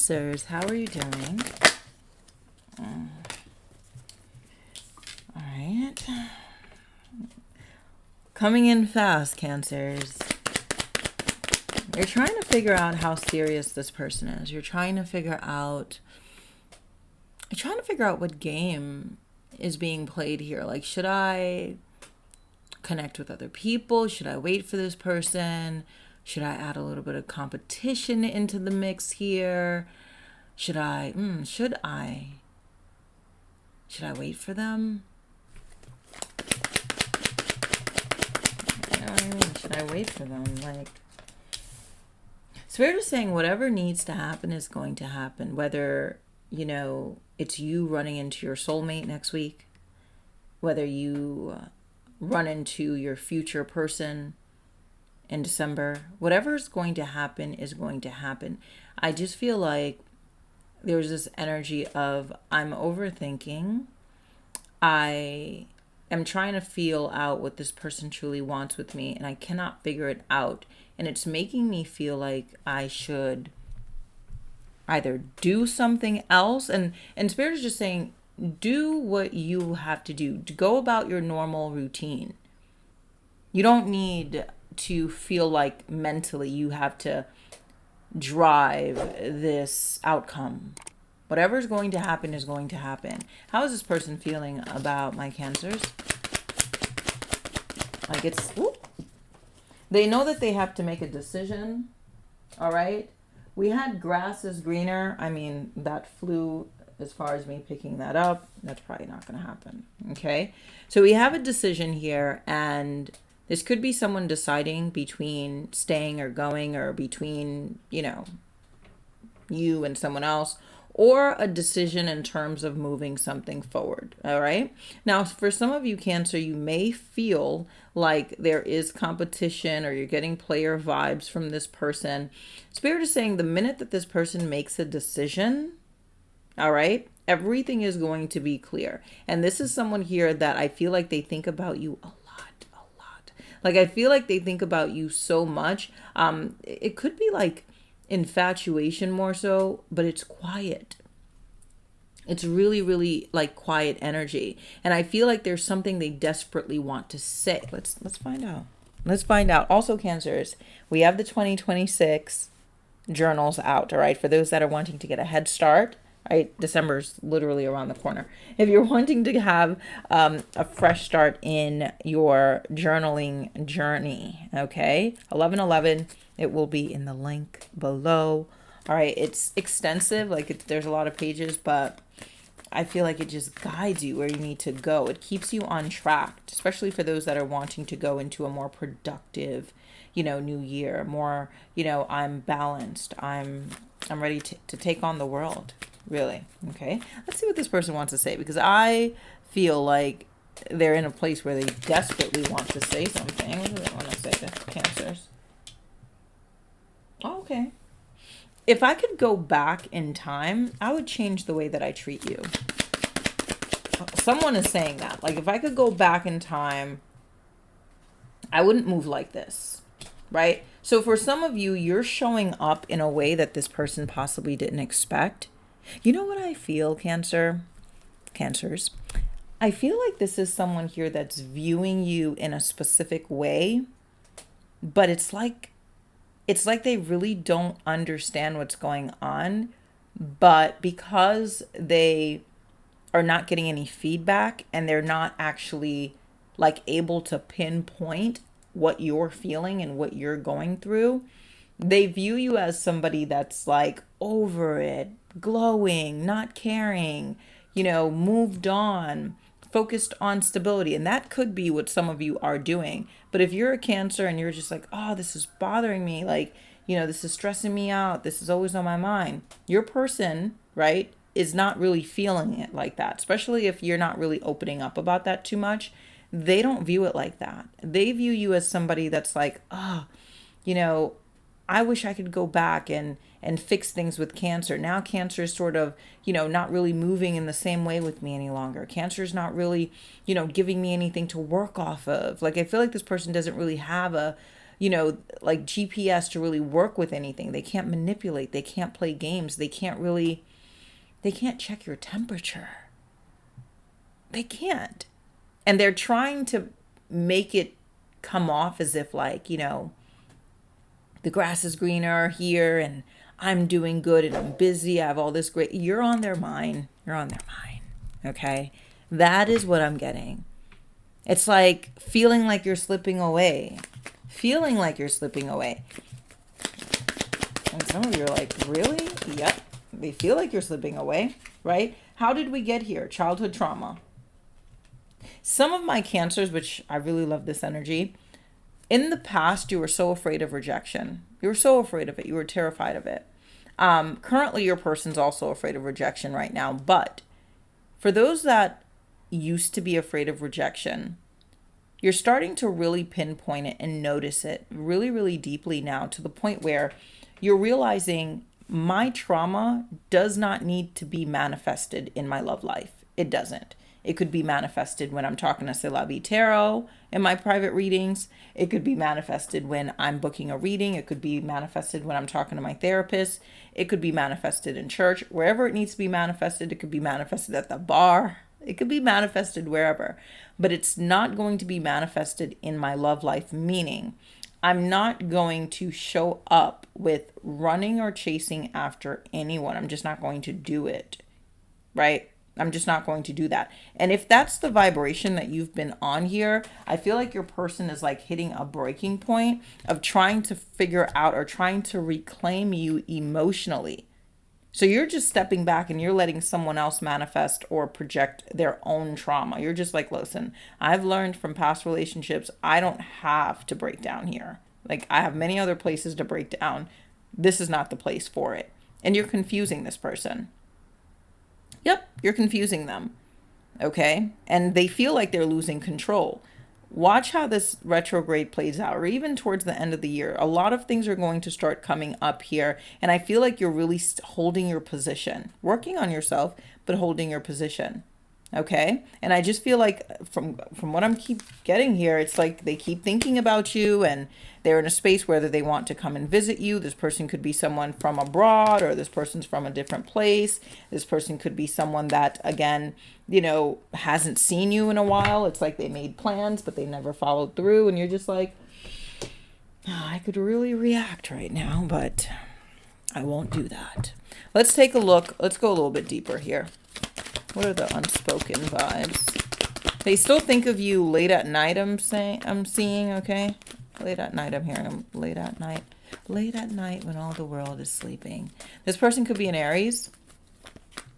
Cancers, how are you doing? All right. Coming in fast, Cancers. You're trying to figure out how serious this person is. You're trying to figure out what game is being played here. Like, should I connect with other people? Should I wait for this person? Should I add a little bit of competition into the mix here? Should I wait for them? You know what I mean? Should I wait for them? Like, Spirit is saying whatever needs to happen is going to happen. Whether, it's you running into your soulmate next week, whether you run into your future person in December, whatever is going to happen is going to happen. I just feel like there's this energy of I'm overthinking. I am trying to feel out what this person truly wants with me, and I cannot figure it out. And it's making me feel like I should either do something else. And Spirit is just saying, do what you have to do. To go about your normal routine. You don't need to feel like mentally you have to drive this outcome. Whatever is going to happen is going to happen. How is this person feeling about my Cancers? Like they know that they have to make a decision. All right. We had grass is greener. I mean, that flew as far as me picking that up. That's probably not going to happen. Okay. So we have a decision here, and this could be someone deciding between staying or going, or between, you and someone else, or a decision in terms of moving something forward. All right. Now, for some of you, Cancer, you may feel like there is competition, or you're getting player vibes from this person. Spirit is saying the minute that this person makes a decision, all right, everything is going to be clear. And this is someone here that I feel like they think about you a lot. Like, I feel like they think about you so much. It could be like infatuation more so, but it's quiet. It's really, really like quiet energy. And I feel like there's something they desperately want to say. Let's find out. Let's find out. Also, Cancers, we have the 2026 journals out, all right? For those that are wanting to get a head start, right? December's literally around the corner. If you're wanting to have a fresh start in your journaling journey, okay? 1111, it will be in the link below. All right, it's extensive, like there's a lot of pages, but I feel like it just guides you where you need to go. It keeps you on track, especially for those that are wanting to go into a more productive, new year. More, I'm balanced. I'm ready to take on the world, really. Okay, let's see what this person wants to say, because I feel like they're in a place where they desperately want to say something. What do they want to say to Cancers? Oh, okay. If I could go back in time, I would change the way that I treat you. Someone is saying that. Like, if I could go back in time, I wouldn't move like this, right? So for some of you, you're showing up in a way that this person possibly didn't expect. You know what I feel, Cancers? I feel like this is someone here that's viewing you in a specific way, but it's like they really don't understand what's going on, but because they are not getting any feedback and they're not actually like able to pinpoint what you're feeling and what you're going through, they view you as somebody that's like over it, glowing, not caring, moved on, focused on stability. And that could be what some of you are doing. But if you're a Cancer and you're just like, oh, this is bothering me, like, this is stressing me out, this is always on my mind, your person, right, is not really feeling it like that. Especially if you're not really opening up about that too much. They don't view it like that. They view you as somebody that's like, oh, I wish I could go back and fix things with Cancer. Now Cancer is sort of, not really moving in the same way with me any longer. Cancer is not really, giving me anything to work off of. Like, I feel like this person doesn't really have a, like GPS to really work with anything. They can't manipulate. They can't play games. They can't check your temperature. They can't. And they're trying to make it come off as if like, the grass is greener here and I'm doing good and I'm busy. I have all this great. You're on their mind. You're on their mind. Okay. That is what I'm getting. It's like feeling like you're slipping away. Feeling like you're slipping away. And some of you are like, really? Yep. They feel like you're slipping away, right? How did we get here? Childhood trauma. Some of my cancers, which I really love this energy, in the past, you were so afraid of rejection. You were so afraid of it. You were terrified of it. Currently, your person's also afraid of rejection right now. But for those that used to be afraid of rejection, you're starting to really pinpoint it and notice it really, really deeply now, to the point where you're realizing my trauma does not need to be manifested in my love life. It doesn't. It could be manifested when I'm talking to HannLavie Tarot in my private readings. It could be manifested when I'm booking a reading. It could be manifested when I'm talking to my therapist. It could be manifested in church. Wherever it needs to be manifested, it could be manifested at the bar. It could be manifested wherever. But it's not going to be manifested in my love life, meaning I'm not going to show up with running or chasing after anyone. I'm just not going to do it, right? I'm just not going to do that. And if that's the vibration that you've been on here, I feel like your person is like hitting a breaking point of trying to figure out or trying to reclaim you emotionally. So you're just stepping back and you're letting someone else manifest or project their own trauma. You're just like, listen, I've learned from past relationships, I don't have to break down here. Like, I have many other places to break down. This is not the place for it. And you're confusing this person. Yep, you're confusing them, okay? And they feel like they're losing control. Watch how this retrograde plays out, or even towards the end of the year. A lot of things are going to start coming up here, and I feel like you're really holding your position, working on yourself, but holding your position, okay? And I just feel like from what I'm keep getting here, it's like they keep thinking about you, and they're in a space whether they want to come and visit you. This person could be someone from abroad, or this person's from a different place. This person could be someone that, again, hasn't seen you in a while. It's like they made plans, but they never followed through. And you're just like, I could really react right now, but I won't do that. Let's take a look. Let's go a little bit deeper here. What are the unspoken vibes? They still think of you late at night, I'm seeing, okay? Late at night, I'm hearing them. Late at night. Late at night when all the world is sleeping. This person could be an Aries.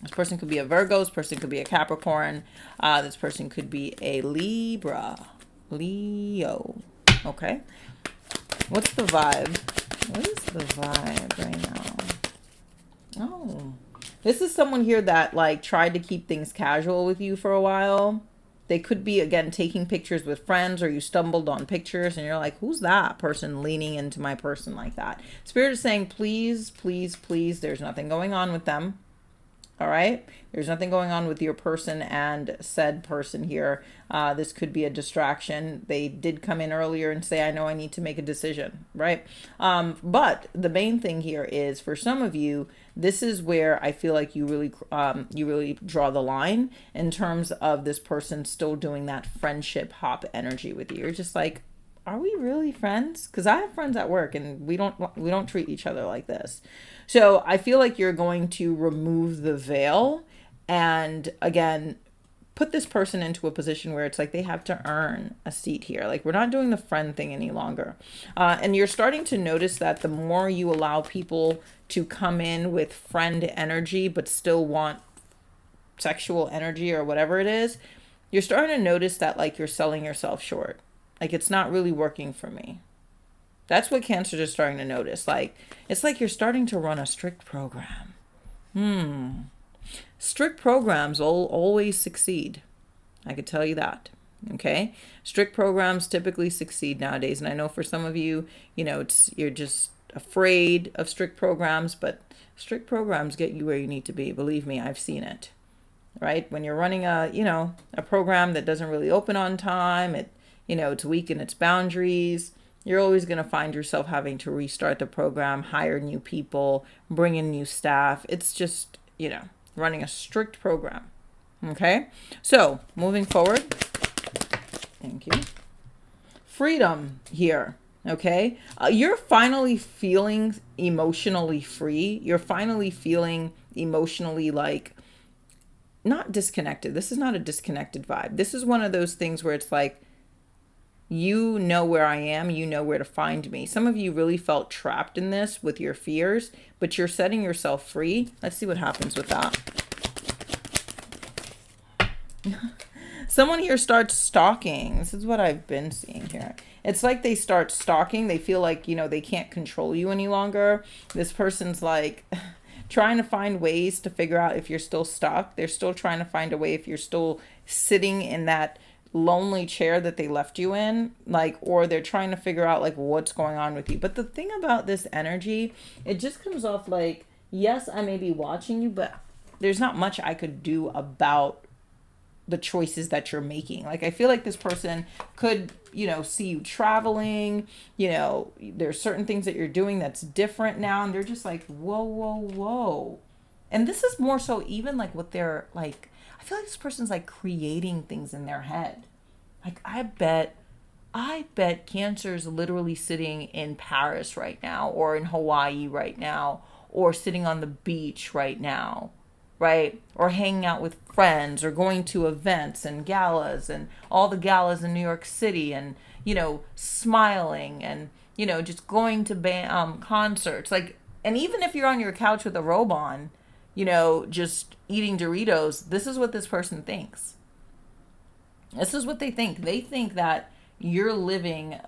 This person could be a Virgo. This person could be a Capricorn. This person could be a Libra. Leo. Okay. What's the vibe? What is the vibe right now? Oh. This is someone here that like tried to keep things casual with you for a while. They could be, again, taking pictures with friends, or you stumbled on pictures and you're like, who's that person leaning into my person like that? Spirit is saying, please, please, please, there's nothing going on with them. All right. There's nothing going on with your person and said person here. This could be a distraction. They did come in earlier and say, I know I need to make a decision. Right. But the main thing here is, for some of you, this is where I feel like you really draw the line in terms of this person still doing that friendship hop energy with you. You're just like, are we really friends? Because I have friends at work and we don't treat each other like this. So I feel like you're going to remove the veil and, again, put this person into a position where it's like they have to earn a seat here. Like, we're not doing the friend thing any longer. And you're starting to notice that the more you allow people to come in with friend energy but still want sexual energy or whatever it is, you're starting to notice that like you're selling yourself short. Like, it's not really working for me. That's what Cancers are starting to notice. Like, it's like you're starting to run a strict program. Strict programs always succeed. I could tell you that. Okay? Strict programs typically succeed nowadays. And I know for some of you, you're just afraid of strict programs, but strict programs get you where you need to be. Believe me, I've seen it. Right? When you're running a program that doesn't really open on time, it's weak in its boundaries, You're always going to find yourself having to restart the program, hire new people, bring in new staff. It's just, running a strict program. Okay? So, moving forward. Thank you. Freedom here. Okay? You're finally feeling emotionally free. You're finally feeling emotionally like not disconnected. This is not a disconnected vibe. This is one of those things where it's like, you know where I am, you know where to find me. Some of you really felt trapped in this with your fears, but you're setting yourself free. Let's see what happens with that. Someone here starts stalking. This is what I've been seeing here. It's like they start stalking. They feel like, they can't control you any longer. This person's like trying to find ways to figure out if you're still stuck. They're still trying to find a way if you're still sitting in that lonely chair that they left you in, or they're trying to figure out what's going on with you. But the thing about this energy, it just comes off like, yes, I may be watching you, but there's not much I could do about the choices that you're making. I feel like this person could, see you traveling, there's certain things that you're doing that's different now, and they're just like, whoa, whoa, whoa. And this is more so even what they're like, I feel like this person's creating things in their head. I bet Cancer's literally sitting in Paris right now, or in Hawaii right now, or sitting on the beach right now, right? Or hanging out with friends, or going to events and galas and all the galas in New York City, and, smiling, and, just going to concerts. And even if you're on your couch with a robe on, just eating Doritos, this is what this person thinks. This is what they think. They think that you're living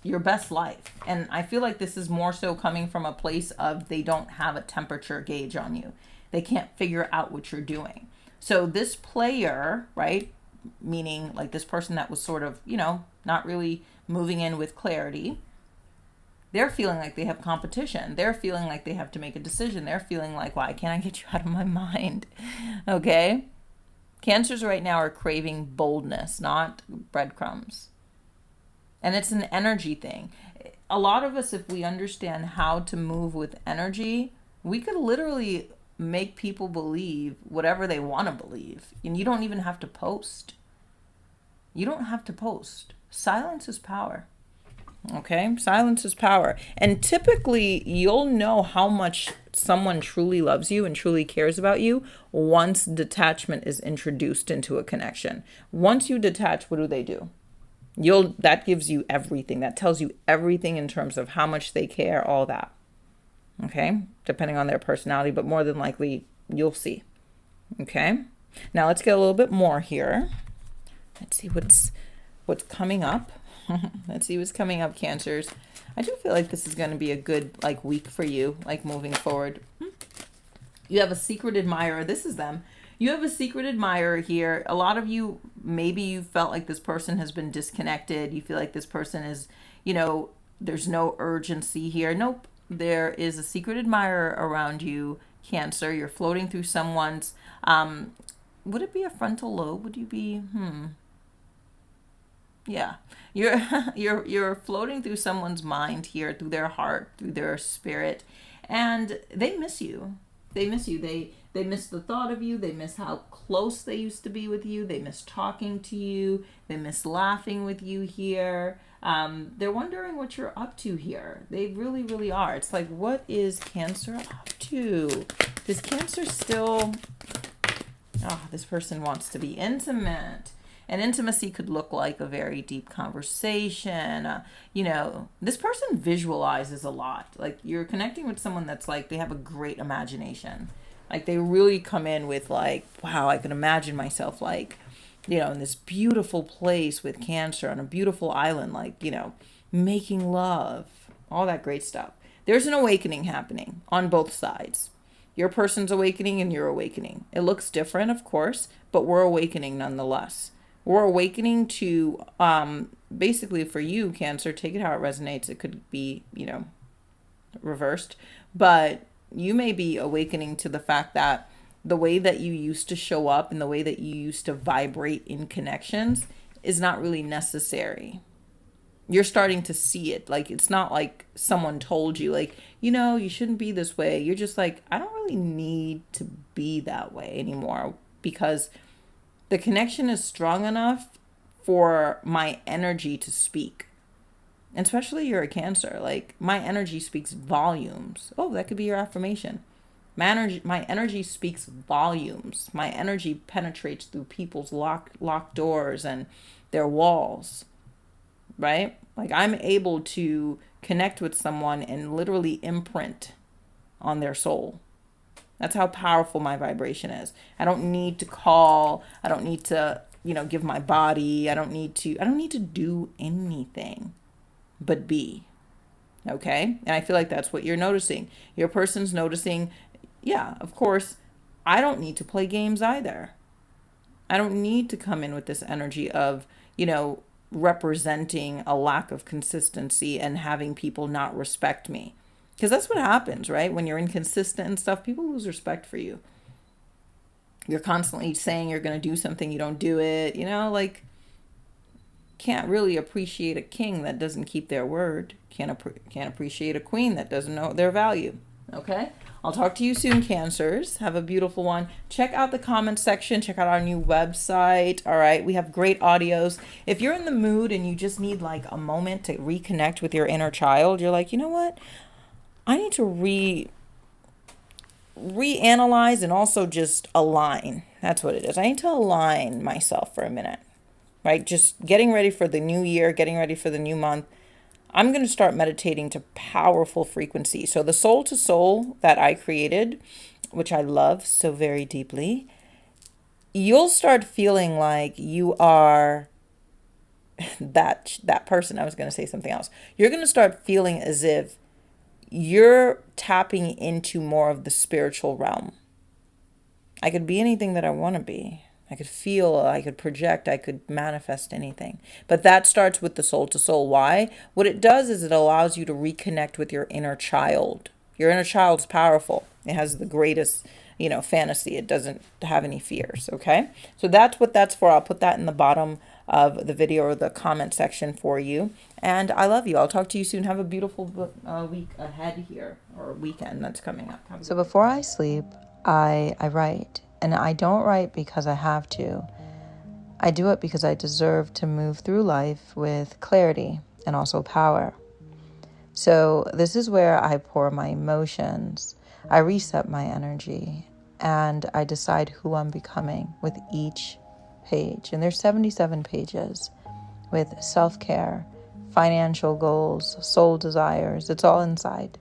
your best life. And I feel like this is more so coming from a place of they don't have a temperature gauge on you. They can't figure out what you're doing. So this player, right, meaning this person that was sort of, not really moving in with clarity, they're feeling like they have competition. They're feeling like they have to make a decision. They're feeling like, why can't I get you out of my mind? Okay? Cancers right now are craving boldness, not breadcrumbs. And it's an energy thing. A lot of us, if we understand how to move with energy, we could literally make people believe whatever they want to believe. And you don't even have to post. You don't have to post. Silence is power. Okay? Silence is power. And typically, you'll know how much someone truly loves you and truly cares about you once detachment is introduced into a connection. Once you detach, what do? That gives you everything. That tells you everything in terms of how much they care, all that. Okay? Depending on their personality, but more than likely, you'll see. Okay? Now, let's get a little bit more here. Let's see what's coming up. Let's see what's coming up, Cancers. I do feel like this is going to be a good week for you, moving forward. You have a secret admirer. This is them. You have a secret admirer here. A lot of you, maybe you felt like this person has been disconnected. You feel like this person is, there's no urgency here. Nope. There is a secret admirer around you, Cancer. You're floating through someone's, would it be a frontal lobe? Would you be, Yeah, you're floating through someone's mind here, through their heart, through their spirit, and they miss you. They miss you. They miss the thought of you. They miss how close they used to be with you. They miss talking to you. They miss laughing with you here. They're wondering what you're up to here. They really, really are. It's like, what is Cancer up to? Does Cancer still? Oh, this person wants to be intimate. And intimacy could look like a very deep conversation. This person visualizes a lot. You're connecting with someone that's they have a great imagination. They really come in with wow, I can imagine myself in this beautiful place with Cancer on a beautiful island, making love, all that great stuff. There's an awakening happening on both sides. Your person's awakening and you're awakening. It looks different, of course, but we're awakening nonetheless. We're awakening to, basically for you, Cancer, take it how it resonates. It could be, reversed. But you may be awakening to the fact that the way that you used to show up and the way that you used to vibrate in connections is not really necessary. You're starting to see it. Like, it's not like someone told you, like, you shouldn't be this way. You're just like, I don't really need to be that way anymore, because the connection is strong enough for my energy to speak. And especially you're a Cancer. Like, my energy speaks volumes. Oh, that could be your affirmation. My energy speaks volumes. My energy penetrates through people's locked doors and their walls, right? Like, I'm able to connect with someone and literally imprint on their soul. That's how powerful my vibration is. I don't need to call. I don't need to, give my body. I don't need to do anything but be. Okay? And I feel like that's what you're noticing. Your person's noticing, yeah, of course, I don't need to play games either. I don't need to come in with this energy of, representing a lack of consistency and having people not respect me. Because that's what happens, right? When you're inconsistent and stuff, people lose respect for you. You're constantly saying you're going to do something, you don't do it, like, can't really appreciate a king that doesn't keep their word. Can't appreciate a queen that doesn't know their value. Okay? I'll talk to you soon, Cancers. Have a beautiful one. Check out the comment section. Check out our new website. All right? We have great audios. If you're in the mood and you just need like a moment to reconnect with your inner child, you're like, you know what? I need to reanalyze and also just align. That's what it is. I need to align myself for a minute. Right? Just getting ready for the new year, getting ready for the new month. I'm going to start meditating to powerful frequency. So the soul to soul that I created, which I love so very deeply, you'll start feeling like you are that person. I was going to say something else. You're going to start feeling as if you're tapping into more of the spiritual realm. I could be anything that I want to be. I could feel, I could project, I could manifest anything. But that starts with the soul to soul. Why? What it does is it allows you to reconnect with your inner child. Your inner child's powerful. It has the greatest, fantasy. It doesn't have any fears, okay? So that's what that's for. I'll put that in the bottom of the video or the comment section for you. And I love you. I'll talk to you soon. Have a beautiful week ahead here, or weekend that's coming up. So before I sleep, I write. And I don't write because I have to. I do it because I deserve to move through life with clarity and also power. So this is where I pour my emotions. I reset my energy. And I decide who I'm becoming with each page. And there's 77 pages with self-care, financial goals, soul desires. It's all inside.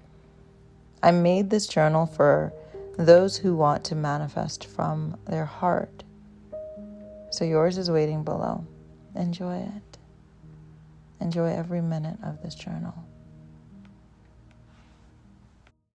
I made this journal for those who want to manifest from their heart. So yours is waiting below. Enjoy it. Enjoy every minute of this journal.